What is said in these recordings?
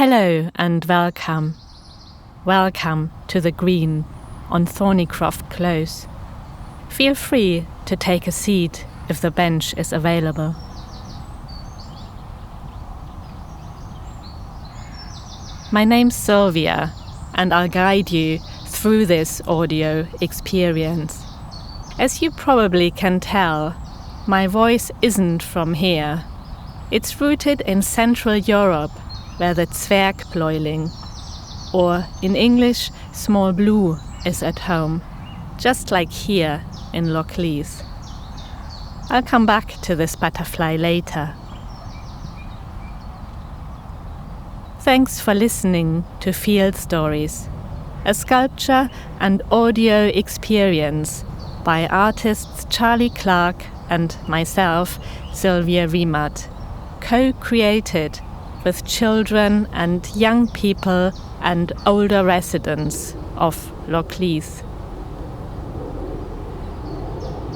Hello and welcome. Welcome to the Green on Thornycroft Close. Feel free to take a seat if the bench is available. My name's Sylvia, and I'll guide you through this audio experience. As you probably can tell, my voice isn't from here. It's rooted in Central Europe, where the Zwergbläuling, or in English, small blue, is at home, just like here in Loch Lees. I'll come back to this butterfly later. Thanks for listening to Field Stories, a sculpture and audio experience by artists Charlie Clark and myself, Sylvia Riemann, co-created with children and young people and older residents of Loch Lees.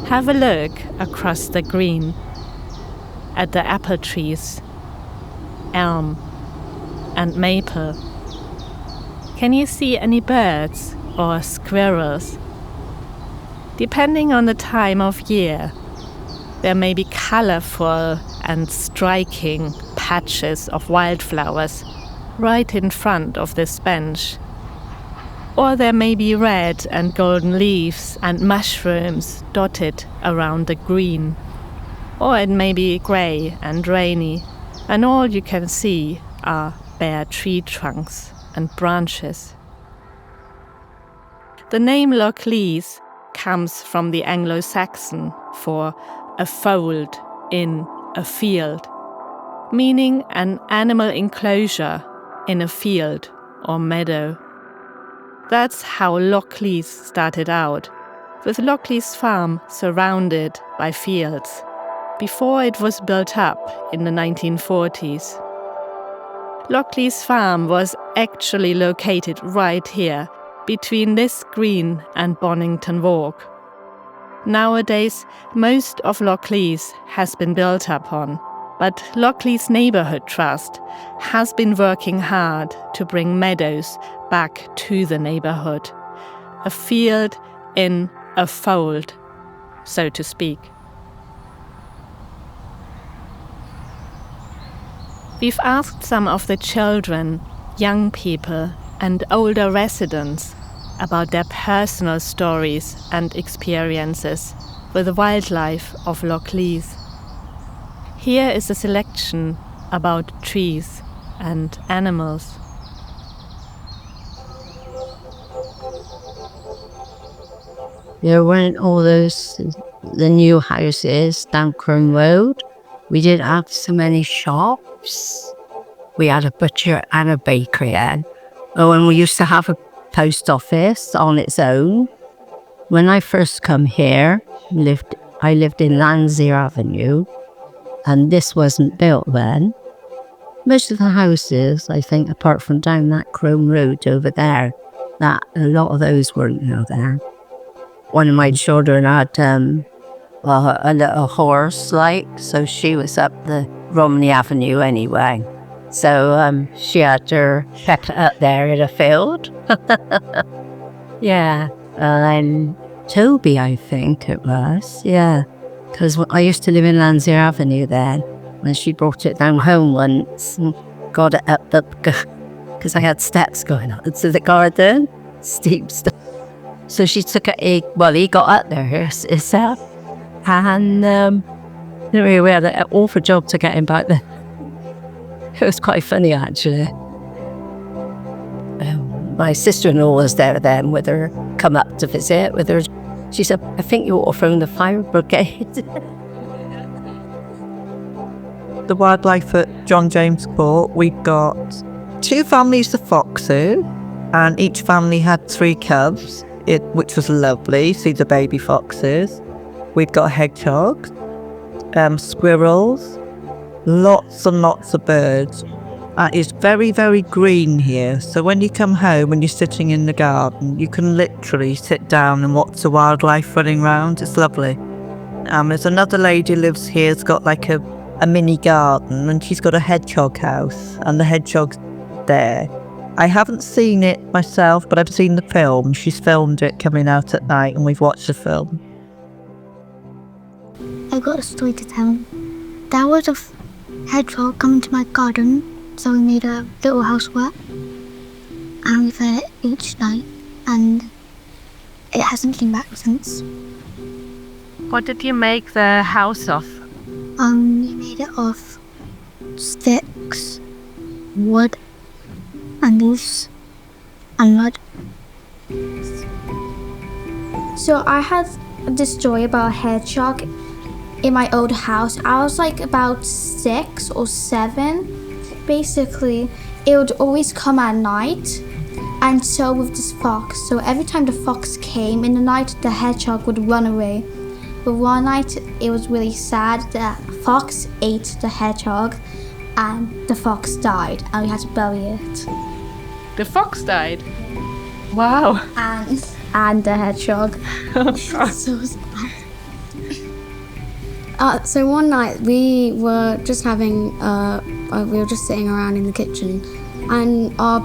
Have a look across the green at the apple trees, elm and maple. Can you see any birds or squirrels? Depending on the time of year, there may be colorful and striking patches of wildflowers right in front of this bench. Or there may be red and golden leaves and mushrooms dotted around the green. Or it may be grey and rainy, and all you can see are bare tree trunks and branches. The name Loch Lees comes from the Anglo-Saxon for a fold in a field, meaning an animal enclosure in a field or meadow. That's how Loch Lees started out, with Loch Lees Farm surrounded by fields, before it was built up in the 1940s. Loch Lees Farm was actually located right here, between this green and Bonington Walk. Nowadays, most of Loch Lees has been built upon, but Loch Lees Neighbourhood Trust has been working hard to bring meadows back to the neighbourhood. A field in a fold, so to speak. We've asked some of the children, young people and older residents about their personal stories and experiences with the wildlife of Loch Lees. Here is a selection about trees and animals. There weren't all the new houses down Crome Road. We didn't have so many shops. We had a butcher and a bakery then. Oh, and we used to have a post office on its own. When I first come here, I lived in Landseer Avenue, and this wasn't built then. Most of the houses, I think, apart from down that Crome Road over there, that a lot of those weren't there. One of my children had a little horse, so she was up the Romney Avenue anyway. So she had her pet up there in a field. Yeah, and Toby, I think it was, yeah. Because I used to live in Landseer Avenue then, when she brought it down home once and got it up because I had steps going up to the garden, steep stuff. So she took he got up there himself, and we had an awful job to get him back there. It was quite funny, actually. My sister-in-law was there then with her, come up to visit with her. She said, I think you ought to phone the fire brigade. The wildlife at John James Court, we got 2 families of foxes, and each family had 3 cubs, which was lovely, see the baby foxes. We've got hedgehogs, squirrels, lots and lots of birds. It's very, very green here, so when you come home and you're sitting in the garden, you can literally sit down and watch the wildlife running around. It's lovely. There's another lady lives here, has got like a mini garden, and she's got a hedgehog house, and the hedgehogs there. I haven't seen it myself, but I've seen the film. She's filmed it coming out at night, and we've watched the film. I've got a story to tell. There was a hedgehog coming to my garden, so we made a little housework, and we fed it each night, and it hasn't been back since. What did you make the house of? We made it of sticks, wood, and leaves, and mud. So I had this story about a hedgehog in my old house. I was like about 6 or 7. Basically, it would always come at night, and so with this fox. So every time the fox came in the night, the hedgehog would run away. But one night, it was really sad. The fox ate the hedgehog, and the fox died, and we had to bury it. The fox died? Wow. And the hedgehog. So sad. So one night we were just having, we were just sitting around in the kitchen, and our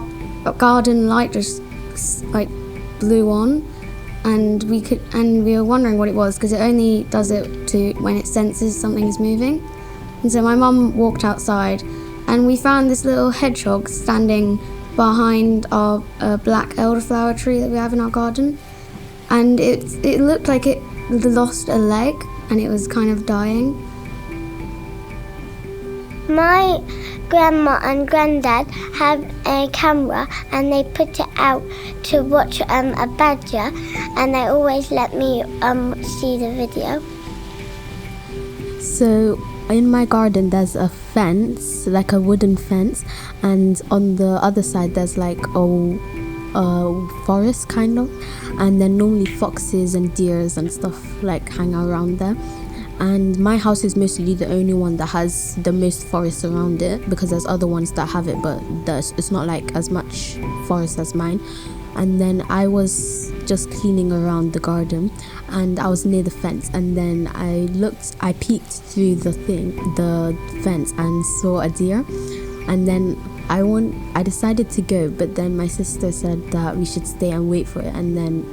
garden light just like blew on, and we were wondering what it was, because it only does it to when it senses something is moving. And so my mum walked outside, and we found this little hedgehog standing behind our black elderflower tree that we have in our garden, and it looked like it lost a leg, and it was kind of dying. My grandma and granddad have a camera, and they put it out to watch a badger, and they always let me see the video. So in my garden there's a fence, like a wooden fence, and on the other side there's like a forest kind of, and then normally foxes and deers and stuff like hang around there. And my house is mostly the only one that has the most forest around it, because there's other ones that have it, but it's not like as much forest as mine. And then I was just cleaning around the garden, and I was near the fence, and then I peeked through the fence and saw a deer, and then I decided to go, but then my sister said that we should stay and wait for it, and then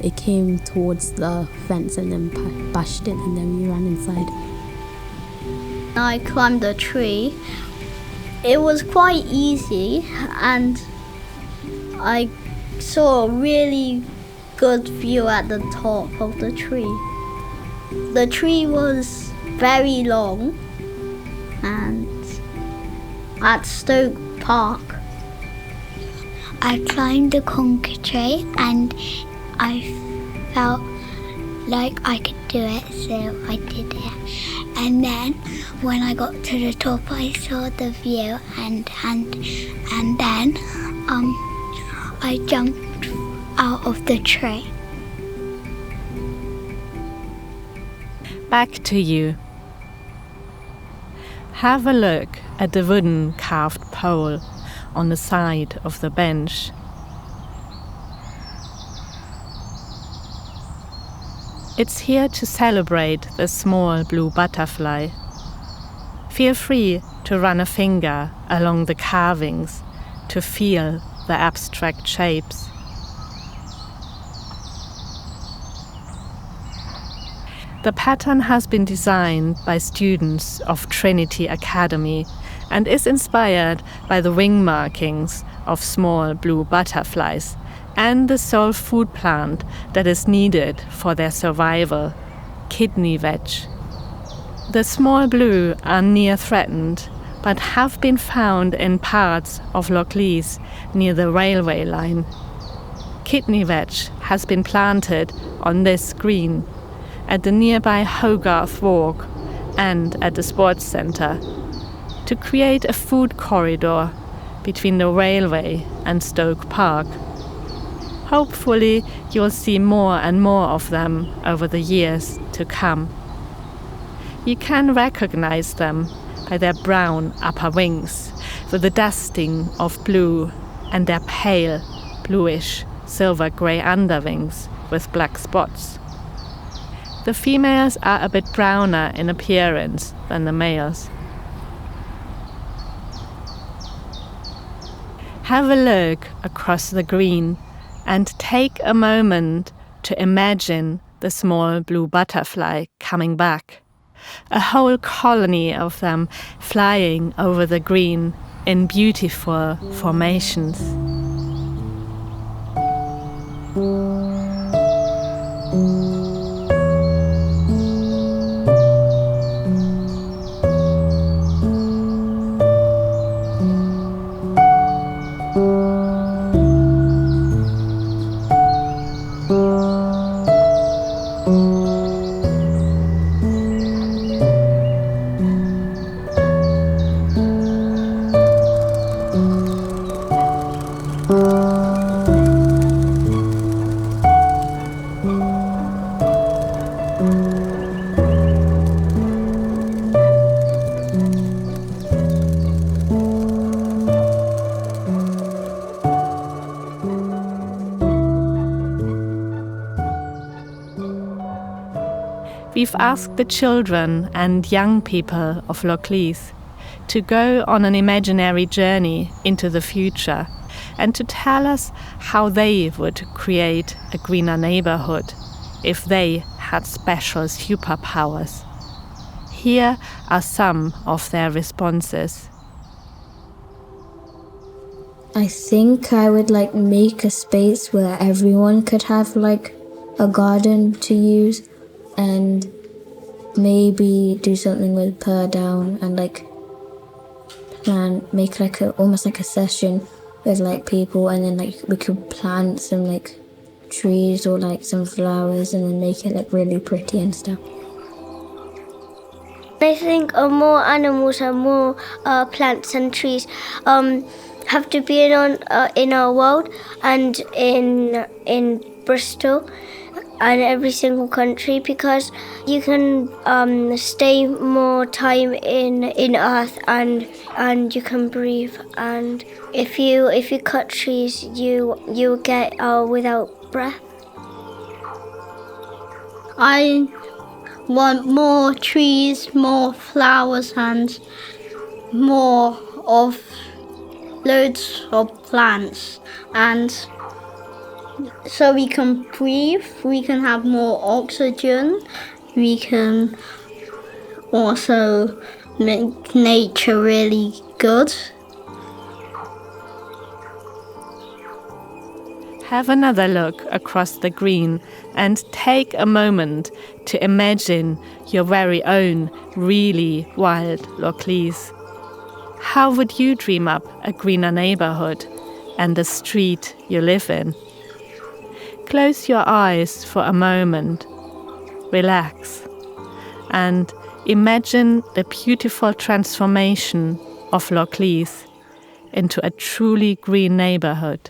it came towards the fence and then bashed it, and then we ran inside. I climbed a tree. It was quite easy, and I saw a really good view at the top of the tree. The tree was very long, and at Stoke Park, I climbed the conker tree, and I felt like I could do it, so I did it. And then when I got to the top, I saw the view, and then I jumped out of the tree. Back to you. Have a look at the wooden carved pole on the side of the bench. It's here to celebrate the small blue butterfly. Feel free to run a finger along the carvings to feel the abstract shapes. The pattern has been designed by students of Trinity Academy and is inspired by the wing markings of small blue butterflies and the sole food plant that is needed for their survival, kidney veg. The small blue are near threatened, but have been found in parts of Loch Lees near the railway line. Kidney veg has been planted on this green at the nearby Hogarth Walk and at the sports centre to create a food corridor between the railway and Stoke Park. Hopefully you'll see more and more of them over the years to come. You can recognize them by their brown upper wings with the dusting of blue and their pale bluish silver-grey underwings with black spots. The females are a bit browner in appearance than the males. Have a look across the green and take a moment to imagine the small blue butterfly coming back. A whole colony of them flying over the green in beautiful formations. We've asked the children and young people of Lochleath to go on an imaginary journey into the future and to tell us how they would create a greener neighborhood if they had special superpowers. Here are some of their responses. I think I would make a space where everyone could have a garden to use, and maybe do something with Purr Down and make almost a session with people, and then we could plant some trees or some flowers and then make it look really pretty and stuff. I think more animals and more plants and trees have to be in our world and in Bristol and every single country, because you can stay more time in Earth and you can breathe. And if you cut trees, you get without breath. I want more trees, more flowers, and more of loads of plants, and so we can breathe, we can have more oxygen, we can also make nature really good. Have another look across the green and take a moment to imagine your very own really wild Lochleath. How would you dream up a greener neighborhood and the street you live in? Close your eyes for a moment, relax, and imagine the beautiful transformation of Lochleath into a truly green neighborhood.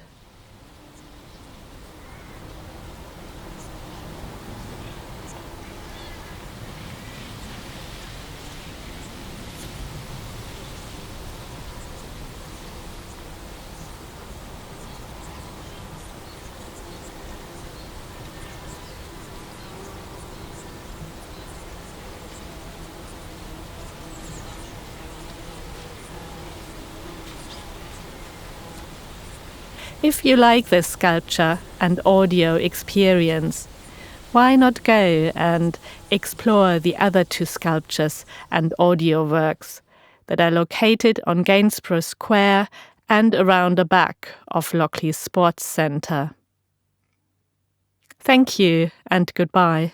If you like this sculpture and audio experience, why not go and explore the other two sculptures and audio works that are located on Gainsborough Square and around the back of Lochleath Sports Centre. Thank you and goodbye.